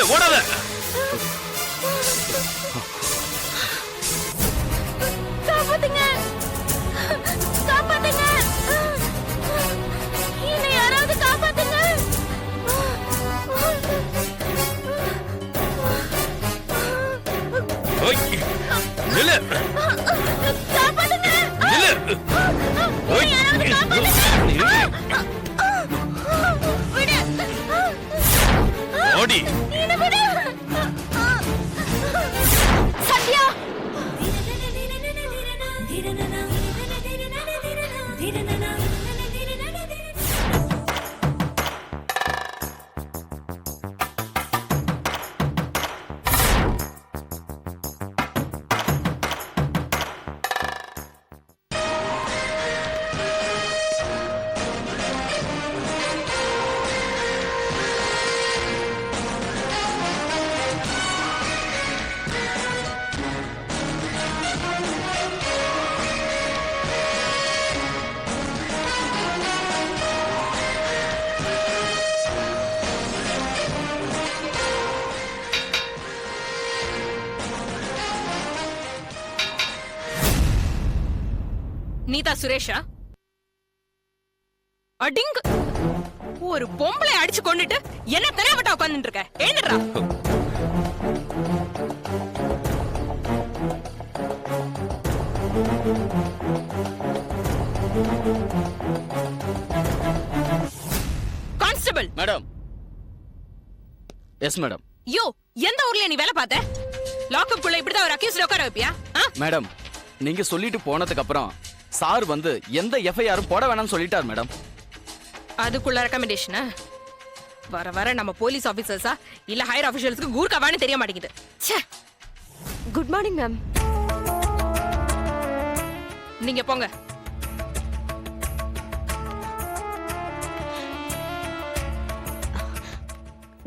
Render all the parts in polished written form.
நில்லு, ஓடாத. காப்பாத்துங்க, காப்பாத்துங்க, என்னை யாராவது காப்பாத்துங்க. ஓய், நில்லு, காப்பாத்துங்க, நில்லு. ஓய், யாராவது காப்பாத்துங்க. விடு, ஓடி. என்னை விடு. சத்யா, நீதா சுரேஷா? அடிங்க, ஒரு பொம்பளை அடிச்சு கொண்டுட்டு என்ன தெரியவட்டா உட்கார்ந்துட்டு இருக்க? எழுந்துடா. Constable madam. Yes madam. யோ, எந்த ஊர்ல நீ வேலை பார்த்த? லாக்அப் குள்ள இப்படிதான் ஒரு அக்யூஸ்ட் உட்கார வைப்பியா? மேடம், நீங்க சொல்லிட்டு போனதுக்கு அப்புறம் சார் வந்து எந்த எஃப்ஐஆரும் போட வேணாம்னு சொல்லிட்டார் மேடம். அதுக்குள்ள ரெக்கமெண்டேஷனா? வர வர நம்ம போலீஸ் ஆபீசர்ஸா இல்ல ஹையர் ஆபீஷியல்ஸ்க்கு கூர்க்கவான்னு தெரிய மாட்டேங்குது. ச்சே. Good morning ma'am. நீங்க போங்க.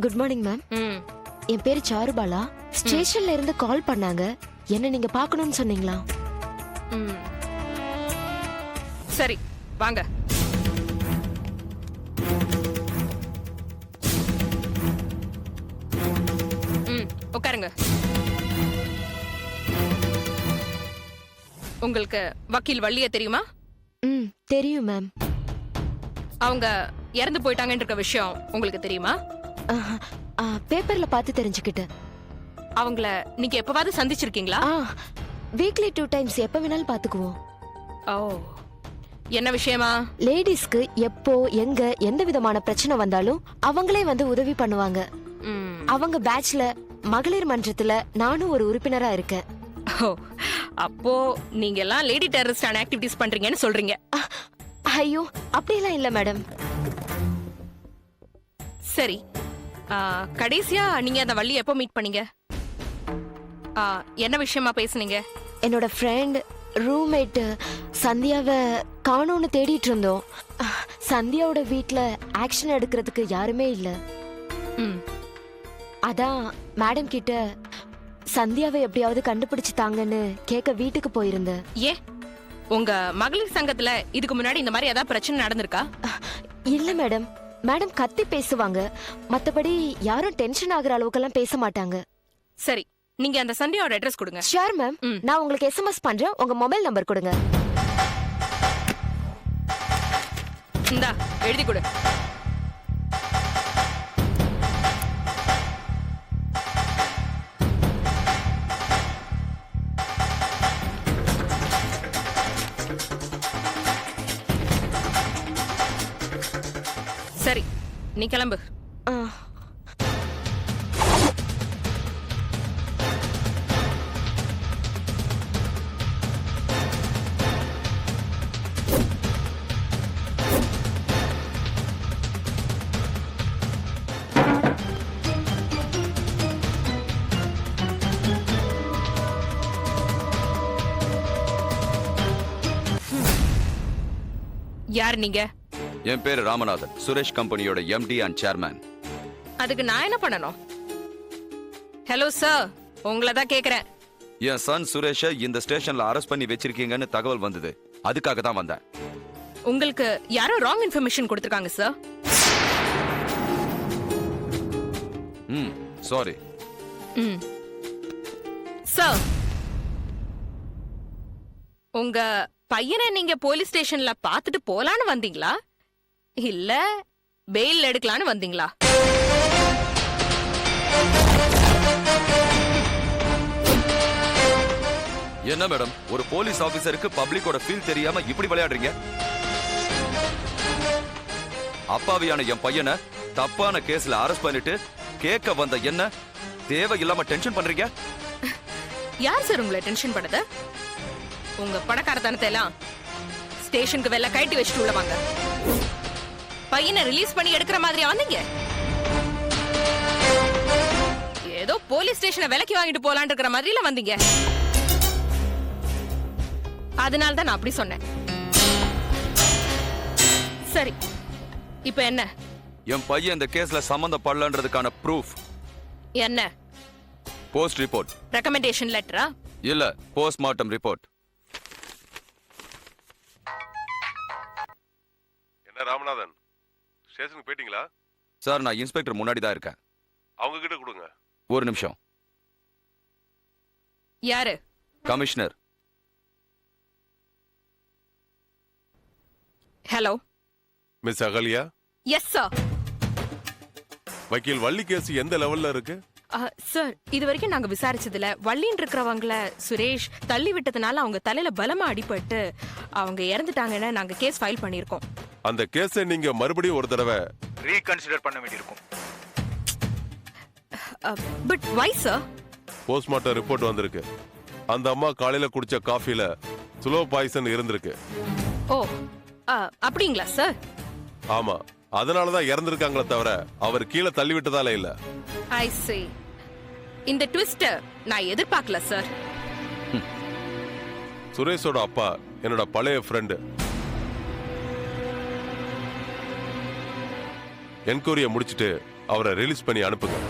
Good morning ma'am. ம். என் பேரு சாருபாலா. ஸ்டேஷன்ல இருந்து கால் பண்ணாங்க. என்ன நீங்க பார்க்கணும்னு சொன்னீங்களா? ம். சரி, வாங்க. ம், உட்காருங்க. உங்களுக்கு வக்கீல் வள்ளிய தெரியுமா? ம், தெரியும் மேம். அவங்க இறந்து போயிட்டாங்கன்ற விஷயம் உங்களுக்கு தெரியுமா? பேப்பர்ல பார்த்து தெரிஞ்சுக்கிட்டேன். அவங்கள நீங்க எப்பவாவது சந்திச்சிருக்கீங்களா? வீக்லி 2 டைம்ஸ் எப்ப வேணாலும் பாத்துக்குவோம். ஓ, என்ன விஷயமா? லேடிஸ்க்கு எப்போ எங்க எந்த விதமான பிரச்சனை வந்தாலும் அவங்களே வந்து உதவி பண்ணுவாங்க. ம். அவங்க பேட்ச்ல மகளிர் மன்றத்துல நானும் ஒரு உறுப்பினரா இருக்கேன். ஓ, அப்போ நீங்க எல்லாம் லேடி டெரரிஸ்டான ஆக்டிவிட்டீஸ் பண்றீங்கன்னு சொல்றீங்க. ஐயோ, அப்படியெல்லாம் இல்ல மேடம். சரி, கடைசியா நீங்க அந்த வள்ளி எப்போ மீட் பண்ணீங்க? என்ன விஷயமா பேசுனீங்க? என்னோட ஃப்ரெண்ட் ரூம்மேட் சந்தியாவை காணோன்னு தேடிட்டு இருந்தோம். சந்தியாவோட வீட்ல ஆக்ஷன் எடுக்கிறதுக்கு யாருமே இல்ல. ம். அதான் மேடம் கிட்ட சந்தியாவை எப்படியாவது கண்டுபிடிச்சு தாங்கன்னு கேட்க வீட்டுக்கு போயிருந்தேன். ஏ, உங்க மகளிர் சங்கத்துல இதுக்கு முன்னாடி இந்த மாதிரி ஏதாவது பிரச்சனை நடந்திருக்கா? இல்ல மேடம். மேடம் கத்தி பேசுவாங்க, மத்தபடி யாரும் டென்ஷன் ஆகுற அளவுக்கெல்லாம் பேச மாட்டாங்க. சரி, நீங்க அந்த சந்தியாவோட அட்ரஸ் கொடுங்க. Sure ma'am. நான் உங்களுக்கு SMS பண்றேன். உங்க மொபைல் நம்பர் கொடுங்க. இந்தா, எழுதி கொடு. சரி, நீ கிளம்பு. யார் நீங்க? என் பேரு ராமநாதன், சுரேஷ் கம்பெனியோட எம்டி அண்ட் சேர்மேன். அதுக்கு நான் என்ன பண்ணணும்? ஹலோ சார், உங்களை தான் கேக்குறேன். என் சன் சுரேஷை இந்த ஸ்டேஷன்ல அரெஸ்ட் பண்ணி வச்சிருக்கீங்கன்னு தகவல் வந்தது. அதுக்காக தான் வந்தேன். உங்களுக்கு யாரோ ராங் இன்ஃபர்மேஷன் கொடுத்திருக்காங்க சார். சாரி. ம் சார், உங்க பையனை நீங்க போலீஸ் ஸ்டேஷன்ல பாத்துட்டு போலான்னு வந்தீங்களா இல்ல பெயில் எடுக்கலான்னு வந்தீங்களா? என்ன மேடம், ஒரு போலீஸ் ஆபீசருக்கு பப்ளிக்கோட ஃபீல் தெரியாம இப்படி விளையாடுறீங்க? அப்பாவியான என் பையனை தப்பான கேஸ்ல அரெஸ்ட் பண்ணிட்டு கேட்க வந்த என்ன தேவையில்லாம டென்ஷன் பண்றீங்க? யார் சார் உங்களை டென்ஷன் பண்ணது? உங்க பணக்காரத்தனத்தை எல்லாம் ஸ்டேஷனுக்கு வெளில கட்டி வச்சுட்டு உள்ள வாங்க. பையனை ரிலீஸ் பண்ணி எடுக்கிற மாதிரியா வந்தீங்க? ஏதோ போலீஸ் ஸ்டேஷனை விலைக்கு வாங்கிட்டு போலான்னு இருக்கிற மாதிரில வந்தீங்க. அதனால தான் நான் அப்படி சொன்னேன். சரி, இப்ப என்ன? என் பையன் இந்த கேஸ்ல சம்பந்தப்படலன்றதுக்கான ப்ரூஃப் என்ன? Post report. ரெக்கமெண்டேஷன் லெட்டரா? இல்ல, போஸ்ட்மார்ட்டம் ரிப்போர்ட். என்ன ராமநாதன், ஸ்டேஷனுக்கு போயிட்டீங்களா? சார், நான் இன்ஸ்பெக்டர் முன்னாடி தான் இருக்கேன். அவங்க கிட்ட கொடுங்க. ஒரு நிமிஷம். யாரு? Commissioner. Hello miss Ahalya, yes sir. வக்கீல் வள்ளி கேஸ் எந்த லெவல்ல இருக்கு? சார், இது வரைக்கும் நாங்க விசாரிச்சதுல வள்ளின்னு இருக்கிறவங்கள சுரேஷ் தள்ளி விட்டதுனால அவங்க தலையில பலமா அடிபட்டு அவங்க இறந்துட்டாங்கன்னு நாங்க கேஸ் ஃபைல் பண்ணிருக்கோம். அந்த கேஸை நீங்க மறுபடியும் ஒரு தடவை ரீகன்சிடர் பண்ண வேண்டியிருக்கும். But why sir? Postmortem report வந்திருக்கு. அந்த அம்மா காலையில குடிச்ச காஃபில ஸ்லோ பாய்சன் இருந்திருக்கு. ஓ, அப்படிங்களா சார்? ஆமா, அதனாலதான் இறந்திருக்காங்களே தவிர அவர் கீழே தள்ளி விட்டதால இல்ல. ஐ see. இந்த ட்விஸ்ட் நான் எதிர்பார்க்கல சார். சுரேஷோட அப்பா என்னோட பழைய ஃப்ரெண்டு. என்கொயரியை முடிச்சிட்டு அவரை ரிலீஸ் பண்ணி அனுப்புங்க.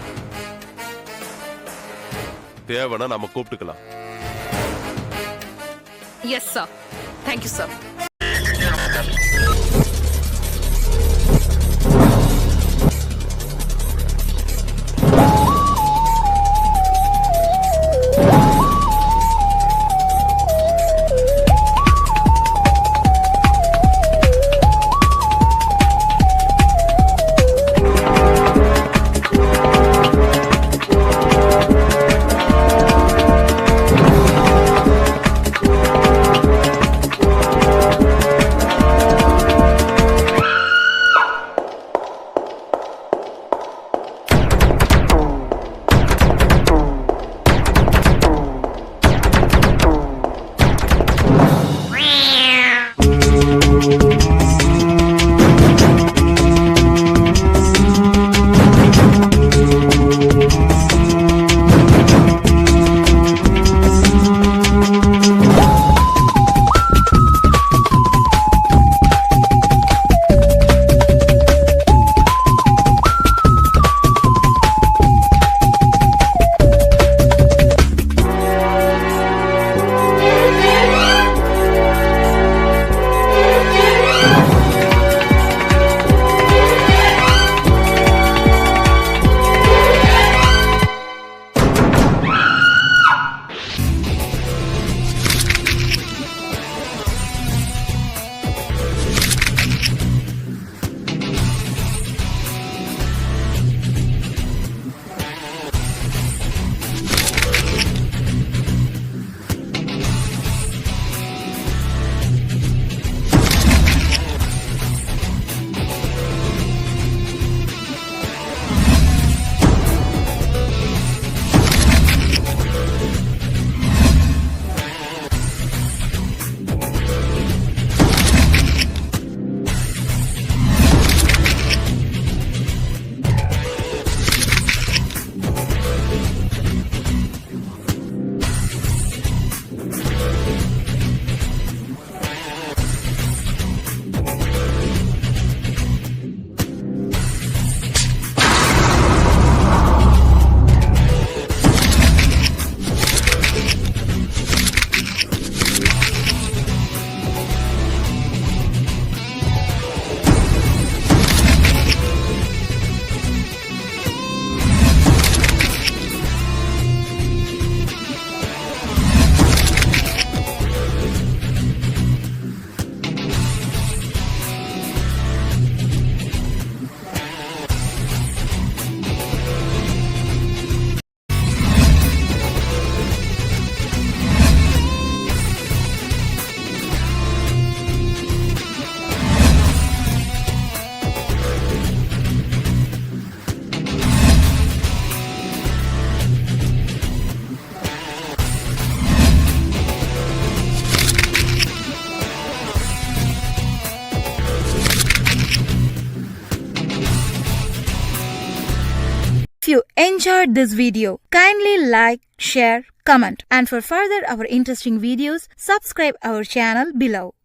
தேவைன்னா நம்ம கூப்பிட்டுக்கலாம். Yes sir. Thank you sir. enjoyed this video, kindly like, share, comment, and for further our interesting videos, subscribe our channel below.